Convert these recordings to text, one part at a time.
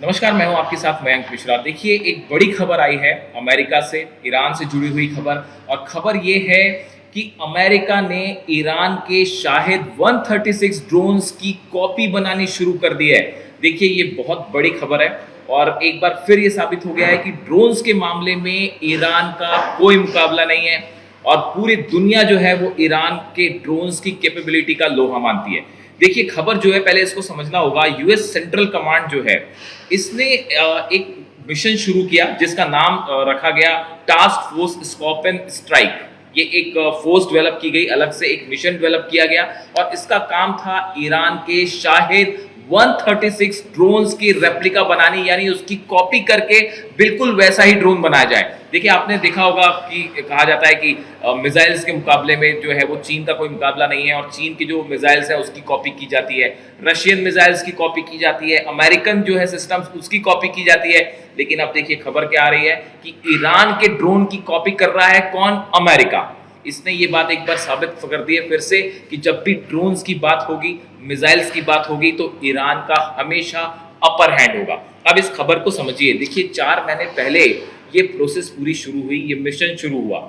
नमस्कार, मैं हूं आपके साथ मयंक मिश्रा। देखिए, एक बड़ी खबर आई है अमेरिका से, ईरान से जुड़ी हुई खबर। और खबर ये है कि अमेरिका ने ईरान के शाहिद 136 ड्रोन्स की कॉपी बनानी शुरू कर दी है। देखिए, ये बहुत बड़ी खबर है और एक बार फिर ये साबित हो गया है कि ड्रोन्स के मामले में ईरान का कोई मुकाबला नहीं है और पूरी दुनिया जो है वो ईरान के ड्रोन्स की कैपेबिलिटी का लोहा मानती है। देखिए, खबर जो है, पहले इसको समझना होगा। यूएस सेंट्रल कमांड जो है, इसने एक मिशन शुरू किया जिसका नाम रखा गया टास्क फोर्स स्कॉर्पियन स्ट्राइक। ये एक फोर्स डेवलप की गई, अलग से एक मिशन डेवलप किया गया और इसका काम था ईरान के शाहिद 136 ड्रोन्स की रेप्लिका बनानी, यानी उसकी कॉपी करके बिल्कुल वैसा ही ड्रोन बनाया जाए। देखिए, आपने देखा होगा कि कहा जाता है कि मिसाइल्स के मुकाबले में जो है वो चीन का कोई मुकाबला नहीं है और चीन की जो मिसाइल्स है उसकी कॉपी की जाती है, रशियन मिसाइल्स की कॉपी की जाती है, अमेरिकन जो है सिस्टम्स उसकी कॉपी की जाती है। लेकिन अब देखिए, खबर क्या आ रही है कि ईरान के ड्रोन की कॉपी कर रहा है कौन? अमेरिका। इसने ये बात एक बार साबित कर दी है फिर से कि जब भी ड्रोन्स की बात होगी, मिसाइल्स की बात होगी, तो ईरान का हमेशा अपर हैंड होगा। अब इस खबर को समझिए। देखिए, 4 महीने पहले ये प्रोसेस पूरी शुरू हुई, ये मिशन शुरू हुआ।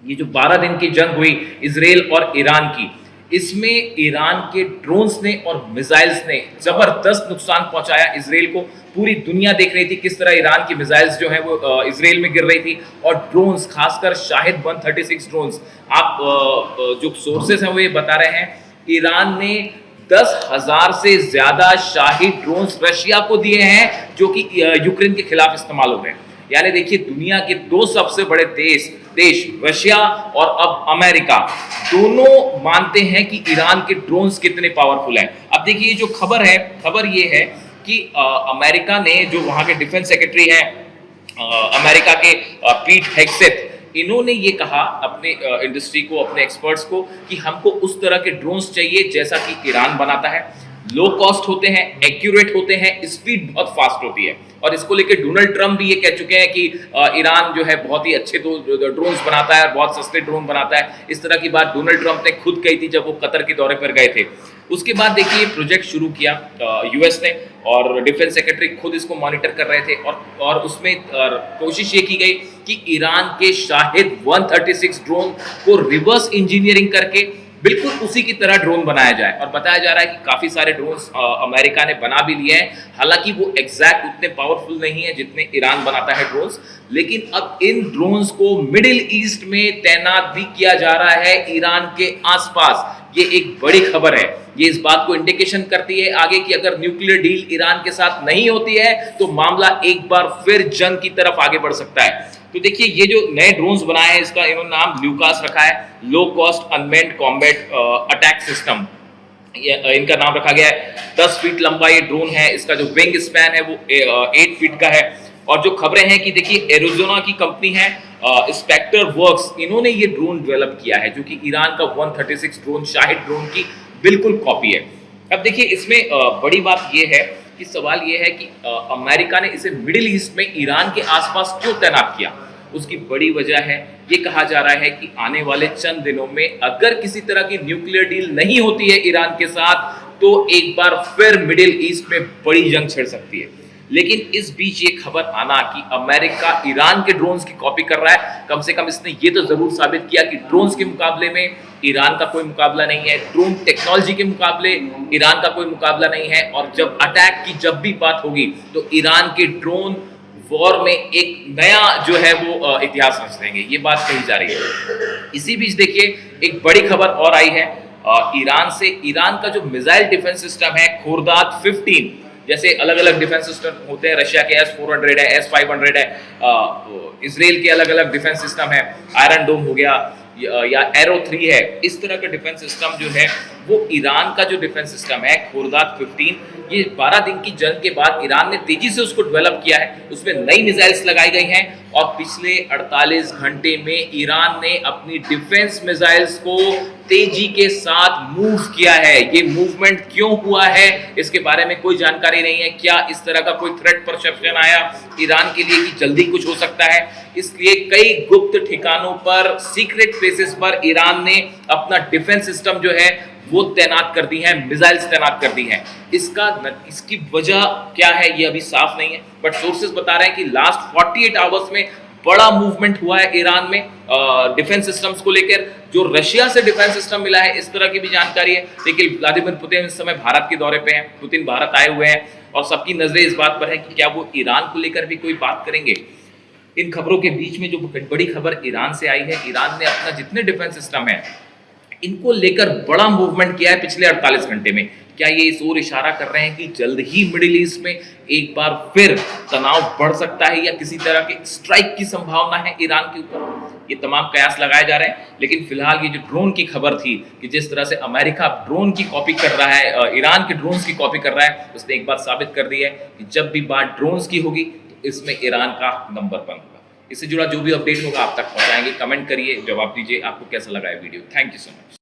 ये जो 12 दिन की जंग हुई इजराइल और ईरान की, इसमें ईरान के ड्रोन्स ने और मिसाइल्स ने जबरदस्त नुकसान पहुंचाया इजराइल को। पूरी दुनिया देख रही थी किस तरह ईरान की मिसाइल्स जो है वो इजराइल में गिर रही थी और ड्रोन्स, खासकर शाहिद 136 ड्रोन्स। आप जो सोर्सेस हैं वो ये बता रहे हैं, ईरान ने 10,000 से ज्यादा शाहिद ड्रोन्स रशिया को दिए हैं जो कि यूक्रेन के खिलाफ इस्तेमाल हो रहे हैं। यानी देखिए, दुनिया के 2 सबसे बड़े देश रशिया और अब अमेरिका, दोनों मानते हैं कि ईरान के ड्रोन्स कितने पावरफुल हैं। अब देखिए, जो खबर है, खबर ये है कि अमेरिका ने, जो वहां के डिफेंस सेक्रेटरी हैं अमेरिका के, पीट हेग्सेथ, इन्होंने ये कहा अपने इंडस्ट्री को, अपने एक्सपर्ट्स को, कि हमको उस तरह के ड्रोन्स चाहिए जैसा कि ईरान बनाता है। लो कॉस्ट होते हैं, एक्यूरेट होते हैं, स्पीड बहुत फास्ट होती है। और इसको लेकर डोनाल्ड ट्रंप भी ये कह चुके हैं कि ईरान जो है बहुत ही अच्छे ड्रोन्स बनाता है, बहुत सस्ते ड्रोन बनाता है। इस तरह की बात डोनाल्ड ट्रंप ने खुद कही थी जब वो कतर के दौरे पर गए थे। उसके बाद देखिए, प्रोजेक्ट शुरू किया यूएस ने और डिफेंस सेक्रेटरी खुद इसको मॉनिटर कर रहे थे और उसमें कोशिश ये की गई कि ईरान के शाहिद 136 ड्रोन को रिवर्स इंजीनियरिंग करके बिल्कुल उसी की तरह ड्रोन बनाया जाए। और बताया जा रहा है कि काफी सारे ड्रोन्स अमेरिका ने बना भी लिए हैं। हालांकि वो एग्जैक्ट उतने पावरफुल नहीं है जितने ईरान बनाता है ड्रोन्स, लेकिन अब इन ड्रोन्स को मिडिल ईस्ट में तैनात भी किया जा रहा है, ईरान के आसपास। ये एक बड़ी खबर है। ये इस बात को इंडिकेशन करती है आगे कि अगर न्यूक्लियर डील ईरान के साथ नहीं होती है तो मामला एक बार फिर जंग की तरफ आगे बढ़ सकता है। तो देखिए, ये जो नए ड्रोन्स बनाए हैं, इसका इन्होंने नाम ल्यूकास रखा है, low cost unmanned combat attack system. इनका नाम रखा गया है। 10 फीट लंबा ये ड्रोन है। इसका जो विंग स्पैन है वो 8 फीट का है। और जो खबरें हैं कि देखिए, एरिज़ोना की कंपनी है स्पेक्टर वर्क्स, इन्होंने ये ड्रोन डेवलप किया है जो कि ईरान का 136 ड्रोन, शाहिद ड्रोन की बिल्कुल कॉपी है। अब देखिए, इसमें बड़ी बात ये है कि सवाल ये है कि अमेरिका ने इसे मिडिल ईस्ट में ईरान के आसपास क्यों तैनात किया। उसकी बड़ी वजह है, ये कहा जा रहा है कि आने वाले चंद दिनों में अगर किसी तरह की न्यूक्लियर डील नहीं होती है ईरान के साथ, तो एक बार फिर मिडिल ईस्ट में बड़ी जंग छिड़ सकती है। लेकिन इस बीच ये खबर आना कि अमेरिका ईरान के ड्रोन्स की कॉपी कर रहा है, कम से कम इसने ये तो जरूर साबित किया कि ड्रोन्स के मुकाबले में ईरान का कोई मुकाबला नहीं है, ड्रोन टेक्नोलॉजी के मुकाबले ईरान का कोई मुकाबला नहीं है। और जब अटैक की जब भी बात होगी तो ईरान के ड्रोन वॉर में एक नया जो है वो इतिहास रच देंगे, ये बात कही जा रही है। इसी बीच देखिए, एक बड़ी खबर और आई है ईरान से। ईरान का जो मिसाइल डिफेंस सिस्टम है खोर्दात 15, जैसे अलग अलग डिफेंस सिस्टम होते हैं, रशिया के S-400 है, S-500 है, इसराइल के अलग अलग डिफेंस सिस्टम है, आयरन डोम हो गया या एरो 3 है। इस तरह का डिफेंस सिस्टम जो है वो ईरान का जो डिफेंस सिस्टम है खोर्दात 15, ये 12 दिन की जंग के बाद ईरान ने तेजी से उसको डेवलप किया है। उसमें नई मिसाइल्स लगाई गई हैं और पिछले 48 घंटे में ईरान ने अपनी डिफेंस मिसाइल्स को तेजी के साथ मूव किया है। ये मूवमेंट क्यों हुआ है इसके बारे में कोई जानकारी नहीं है। क्या इस तरह का कोई थ्रेट परसेप्शन आया ईरान के लिए कि जल्दी कुछ हो सकता है, इसलिए कई गुप्त ठिकानों पर, सीक्रेट प्लेसेस पर ईरान ने अपना डिफेंस सिस्टम जो है वो तैनात कर दी हैं, मिसाइल्स तैनात कर दी हैं। इसकी वजह क्या है ये अभी साफ नहीं है, बट सोर्सेज बता रहे हैं कि लास्ट 48 आवर्स में बड़ा मूवमेंट हुआ है ईरान में डिफेंस सिस्टम्स को लेकर। जो रशिया से डिफेंस सिस्टम मिला है, इस तरह की भी जानकारी है। देखिए, व्लादिमीर पुतिन इस समय भारत के दौरे पे हैं, पुतिन भारत आए हुए हैं और सबकी नजरें इस बात पर है कि क्या वो ईरान को लेकर भी कोई बात करेंगे। इन खबरों के बीच में जो बड़ी खबर ईरान से आई है, ईरान ने अपना जितने डिफेंस सिस्टम है इनको लेकर बड़ा मूवमेंट किया है पिछले 48 घंटे में। क्या ये इस ओर इशारा कर रहे हैं कि जल्द ही मिडिल ईस्ट में एक बार फिर तनाव बढ़ सकता है या किसी तरह के स्ट्राइक की संभावना है ईरान के ऊपर? ये तमाम कयास लगाए जा रहे हैं। लेकिन फिलहाल ये जो ड्रोन की खबर थी कि जिस तरह से अमेरिका ड्रोन की कॉपी कर रहा है, ईरान के ड्रोन्स की कॉपी कर रहा है, उसने एक बात साबित कर दी है कि जब भी बात ड्रोन्स की होगी तो इसमें ईरान का नंबर 1 होगा। इससे जुड़ा जो भी अपडेट होगा आप तक पहुंचाएंगे। कमेंट करिए, जवाब दीजिए, आपको कैसा लगा है video. Thank you so much.